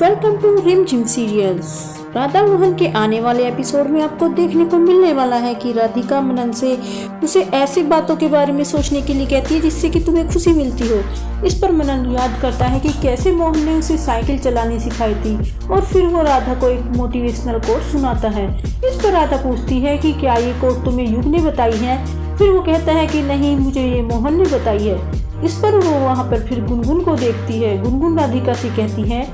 Welcome to rim झिम serials. Radha Mohan के आने वाले एपिसोड में आपको देखने को मिलने वाला है कि राधिका मनन से उसे ऐसी बातों के बारे में सोचने के लिए कहती है जिससे कि तुम्हें खुशी मिलती हो। इस पर मनन याद करता है कि कैसे मोहन ने उसे साइकिल चलानी सिखाई थी और फिर वो राधा को एक मोटिवेशनल कोट सुनाता है। इस पर राधा पूछती है कि क्या ये कोट तुम्हें युग ने बताई है। फिर वो कहता है कि नहीं, मुझे ये मोहन ने बताई है। इस पर वो वहाँ पर फिर गुनगुन को देखती है। गुनगुन राधिका से कहती है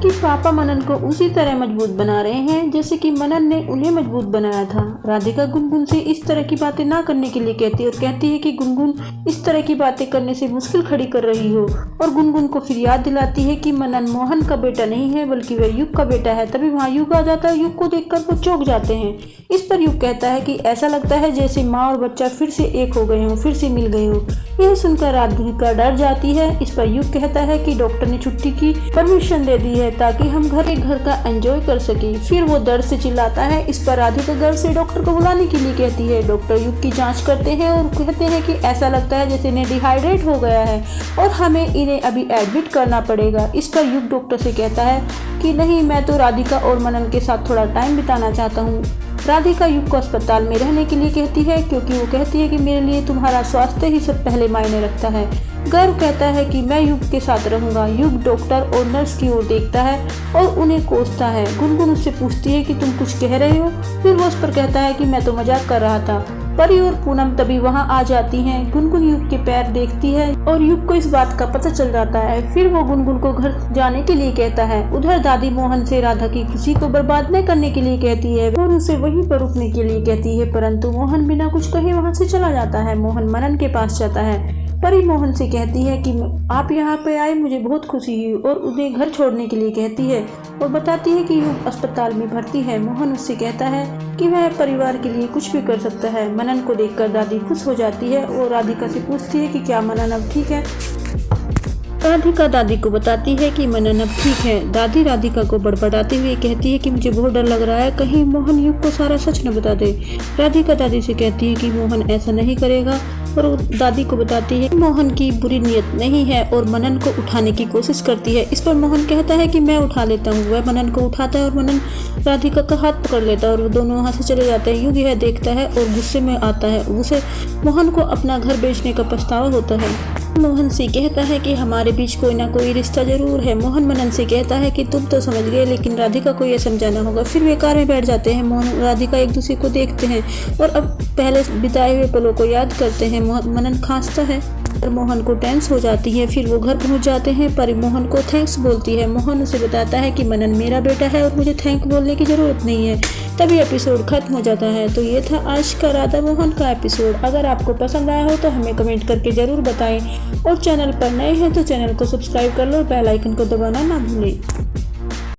कि पापा मनन को उसी तरह मजबूत बना रहे हैं जैसे कि मनन ने उन्हें मजबूत बनाया था। राधिका गुनगुन से इस तरह की बातें ना करने के लिए कहती है और कहती है कि गुनगुन इस तरह की बातें करने से मुश्किल खड़ी कर रही हो, और गुनगुन को फिर याद दिलाती है कि मनन मोहन का बेटा नहीं है बल्कि वह युग का बेटा है। तभी वहाँ युग आ जाता है। युग को देखकर वो चौंक जाते हैं। इस पर युग कहता है कि ऐसा लगता है जैसे माँ और बच्चा फिर से एक हो गए हों, फिर से मिल गए हों। यह सुनकर राधिका डर जाती है। इस पर युग कहता है कि डॉक्टर ने छुट्टी की परमिशन दे दी है ताकि हम घर का एंजॉय कर सके। फिर वो दर्द से चिल्लाता है। इस पर राधिका घर से डॉक्टर को बुलाने के लिए कहती है। डॉक्टर युग की जांच करते हैं और कहते हैं कि ऐसा लगता है जैसे इन्हें डिहाइड्रेट हो गया है और हमें इन्हें अभी एडमिट करना पड़ेगा। इस पर युग डॉक्टर से कहता है कि नहीं, मैं तो राधिका और मनन के साथ थोड़ा टाइम बिताना चाहता हूँ। राधिका युग को अस्पताल में रहने के लिए कहती है क्योंकि वो कहती है कि मेरे लिए तुम्हारा स्वास्थ्य ही सब पहले मायने रखता है। गर्व कहता है कि मैं युग के साथ रहूंगा। युग डॉक्टर और नर्स की ओर देखता है और उन्हें कोसता है। गुनगुन उससे पूछती है कि तुम कुछ कह रहे हो। फिर वो उस पर कहता है कि मैं तो मजाक कर रहा था। परी और पूनम तभी वहां आ जाती हैं। गुनगुन युग के पैर देखती है और युग को इस बात का पता चल जाता है। फिर वो गुनगुन को घर जाने के लिए कहता है। उधर दादी मोहन से राधा की खुशी को बर्बाद न करने के लिए कहती है और उसे वहीं पर रुकने के लिए कहती है, परंतु मोहन बिना कुछ कहे वहां से चला जाता है। मोहन मनन के पास जाता है। परी मोहन से कहती है कि आप यहाँ पे आए, मुझे बहुत खुशी हुई, और उन्हें घर छोड़ने के लिए कहती है और बताती है कि युग अस्पताल में भर्ती है। मोहन उससे कहता है कि वह परिवार के लिए कुछ भी कर सकता है। मनन को देखकर दादी खुश हो जाती है और राधिका से पूछती है कि क्या मनन अब ठीक है। राधिका दादी को बताती है कि मनन अब ठीक है। दादी राधिका को बड़बड़ाते हुए कहती है कि मुझे बहुत डर लग रहा है, कहीं मोहन युग को सारा सच न बता दे। राधिका दादी से कहती है कि मोहन ऐसा नहीं करेगा और वो दादी को बताती है कि मोहन की बुरी नीयत नहीं है और मनन को उठाने की कोशिश करती है। इस पर मोहन कहता है कि मैं उठा लेता हूँ। वह मनन को उठाता है और मनन राधिका का हाथ पकड़ लेता है और वो दोनों वहाँ से चले जाते हैं। युग यह देखता है और गुस्से में आता है। उसे मोहन को अपना घर बेचने का पछतावा होता है। मोहन से कहता है कि हमारे बीच कोई ना कोई रिश्ता जरूर है। मोहन मनन से कहता है कि तुम तो समझ गए, लेकिन राधिका को यह समझाना होगा। फिर वे कार में बैठ जाते हैं। मोहन राधिका एक दूसरे को देखते हैं और अब पहले बिताए हुए पलों को याद करते हैं। मनन खांसता है और मोहन को टेंस हो जाती है। फिर वो घर पहुंच जाते हैं। परी मोहन को थैंक्स बोलती है। मोहन उसे बताता है कि मनन मेरा बेटा है और मुझे थैंक बोलने की जरूरत नहीं है। तभी एपिसोड खत्म हो जाता है। तो ये था आज का राधा मोहन का एपिसोड। अगर आपको पसंद आया हो तो हमें कमेंट करके जरूर बताएं और चैनल पर नए हैं तो चैनल को सब्सक्राइब कर लो और बेल आइकन को दबाना ना भूलें।